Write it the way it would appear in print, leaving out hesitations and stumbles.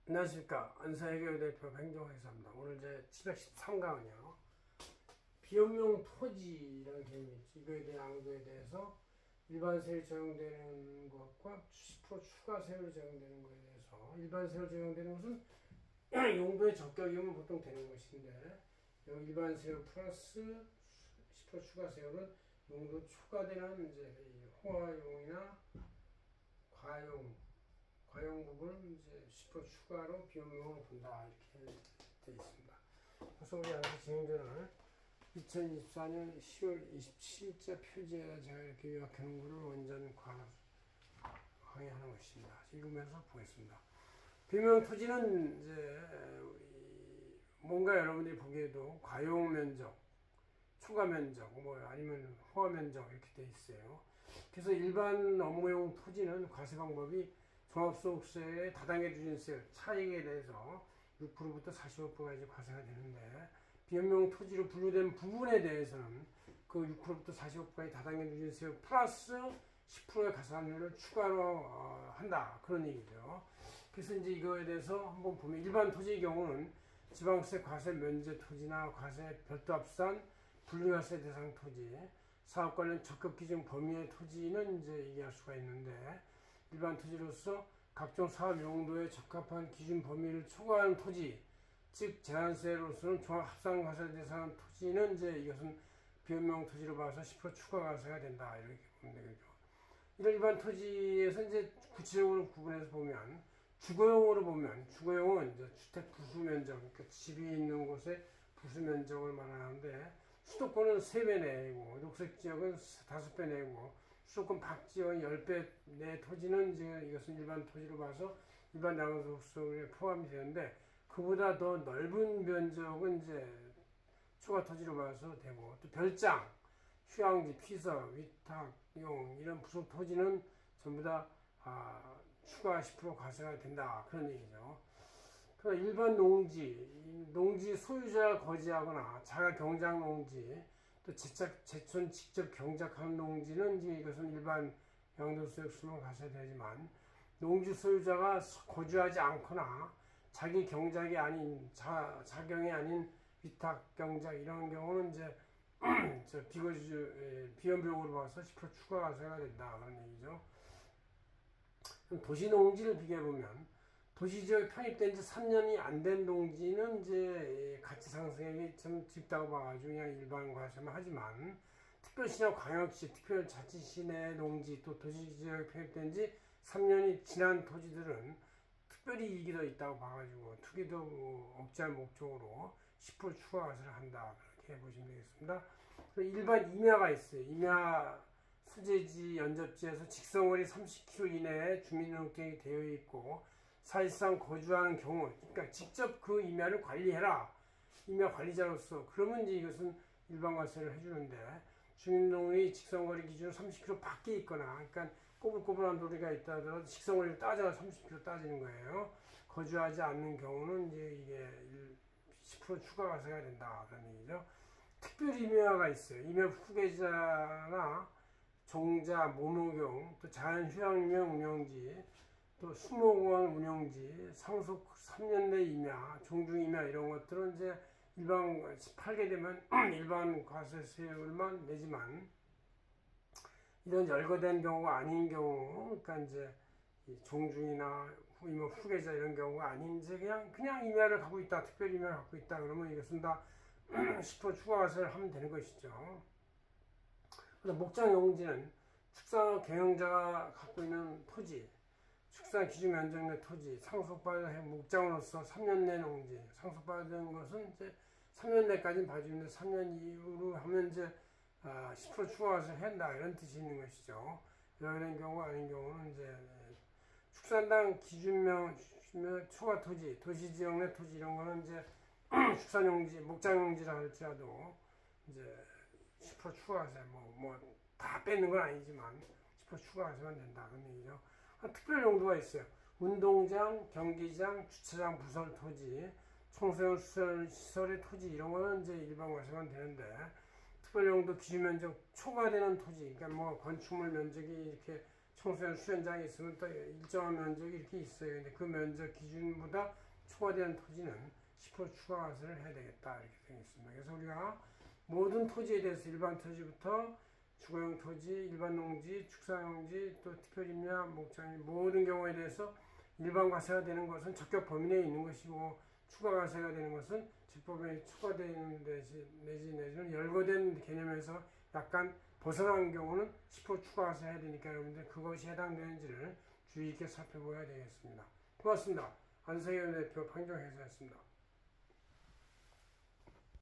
안녕하십니까. 안사해결대표 행정회사입니다. 오늘 제 713강은요. 비업용 토지라는 개념이 있죠. 이거에 대한 양도에 대해서 일반 세율 적용되는 것과 10% 추가 세율 적용되는 것에 대해서 일반 세율 적용되는 것은 용도의 적격이면 보통 되는 것인데 여기 일반 세율 플러스 10% 추가 세율은 용도 추가되는 이제 호화용이나 과용 부분을 이제 10% 추가로 비용용으로 본다 이렇게 되어 있습니다. 그래서 우리 양수 진행자는 2024년 10월 27일자 표지에다 제가 이렇게 요약하는 것을 원전 강의하는 것입니다. 읽으면서 보겠습니다. 비용 토지는 이제 뭔가 여러분들이 보기에도 과용 면적, 추가 면적, 뭐 아니면 호화 면적 이렇게 되어 있어요. 그래서 일반 업무용 토지는 과세 방법이 종합소득세의 다당계 누진세 차익에 대해서 6%부터 45%까지 과세가 되는데 비업용 토지로 분류된 부분에 대해서는 그 6%부터 45%까지 다당계 누진세 플러스 10%의 가산율을 추가로 한다 그런 얘기죠. 그래서 이제 이거에 대해서 한번 보면 일반 토지의 경우는 지방세 과세 면제 토지나 과세 별도 합산 분류과세 대상 토지 사업 관련 적격 기준 범위의 토지는 이제 얘기할 수가 있는데 일반 토지로서 각종 사업 용도에 적합한 기준 범위를 초과하는 토지, 즉 제한세로서는 종합합산과세 대상 토지는 이제 이것은 비업용 토지로 봐서 10% 추가 과세가 된다 이렇게 보면 되겠죠. 이런 일반 토지에서 이제 구체적으로 구분해서 보면 주거용은 이제 주택 부수 면적, 그러니까 집이 있는 곳에 부수 면적을 말하는데 수도권은 3배 내고 녹색 지역은 5배 내고 수도권 밖 지역은 10배 내 토지는 이제 이것은 일반 토지로 봐서 일반 양도소득세에 포함이 되는데 그보다 더 넓은 면적은 이제 추가 토지로 봐서 되고 또 별장, 휴양지, 피서, 위탁용 이런 부속 토지는 전부 다 추가 10% 과세가 된다 그런 얘기죠. 일반 농지 소유자가 거지하거나 자가 경작 농지, 또 제촌 직접 경작한 농지는 이제 이것은 일반 양도소득세만 과세되지만 농지 소유자가 거주하지 않거나 자기 경작이 아닌 자경이 아닌 위탁 경작 이런 경우는 이제 비업용으로 봐서 10% 추가 과세가 된다 그런 얘기죠. 도시 농지를 비교해 보면 도시지역에 편입된 지 3년이 안 된 농지는 이제 가치 상승액이 좀 짙다고 봐가지고 그냥 일반 과세만 하지만 특별시나 광역시, 특별자치시 내 농지 또 도시지역에 편입된 지 3년이 지난 토지들은 특별히 이익이 더 있다고 봐가지고 투기도 억제할 목적으로 10% 추가 과세를 한다 그렇게 보시면 되겠습니다. 일반 임야가 있어요. 임야 수재지, 연접지에서 직선거리 30km 이내에 주민등록증이 되어 있고 사실상 거주하는 경우, 그러니까 직접 그 임야를 관리해라. 임야 관리자로서. 그러면 이제 이것은 일반 과세를 해주는데 주민등록이 직선거리 기준 30km 밖에 있거나, 그러니까 꼬불꼬불한 도리가 있다 하더라도 직선거리를 따져야 30km 따지는 거예요. 거주하지 않는 경우는 이제 이게 10% 추가 과세가 된다 그런 얘기죠. 특별 임야가 있어요. 임야 후계자나 종자, 모모경, 또 자연휴양림 운영지, 또 수목원 운영지, 상속 3년 내 임야, 종중임야 이런 것들은 이제 일반 팔게 되면 일반 과세세율만 내지만 이런 열거된 경우가 아닌 경우, 그러니까 이제 종중이나 임야 후계자 이런 경우가 아닌 이제 그냥 임야를 갖고 있다, 특별 임야를 갖고 있다 그러면 이것은 다 10% 추가 과세를 하면 되는 것이죠. 목장 용지는 축산 경영자가 갖고 있는 토지, 축산 기준 면적 내 토지, 상속받은 목장으로서 3년 내 농지, 상속받은 것은 이제 3년 내까지는 봐주는데 3년 이후로 하면 이제 10% 추가해서 한다 이런 뜻이 있는 것이죠. 이런 경우가 아닌 경우는 이제 축산당 기준명 초과 토지, 도시지역 내 토지 이런 거는 이제 축산용지, 목장용지라 할지라도 이제 10% 추가하세요. 다 뺏는 건 아니지만 10% 추가하시면 된다 그런 얘기죠. 특별 용도가 있어요. 운동장, 경기장, 주차장, 부설 토지, 청소년 시설의 토지 이런 거는 이제 일반 과세만 되는데 특별 용도 기준 면적 초과되는 토지, 그러니까 건축물 면적이 이렇게 청소년 수련장이 있으면 또 일정한 면적이 이렇게 있어요. 근데 그 면적 기준보다 초과되는 토지는 10% 추가과세를 해야 되겠다 이렇게 되어 있습니다. 그래서 우리가 모든 토지에 대해서 일반 토지부터 주거용 토지, 일반 농지, 축사용지, 또 특별임야, 목장지 모든 경우에 대해서 일반 과세가 되는 것은 적격 범위 내에 있는 것이고 추가 과세가 되는 것은 집법에 추가되는 내지는 열거된 개념에서 약간 벗어난 경우는 10% 추가 과세 해야 되니까 여러분들 그것이 해당되는지를 주의 깊게 살펴봐야 되겠습니다. 고맙습니다. 안성현 대표 판정해설이었습니다.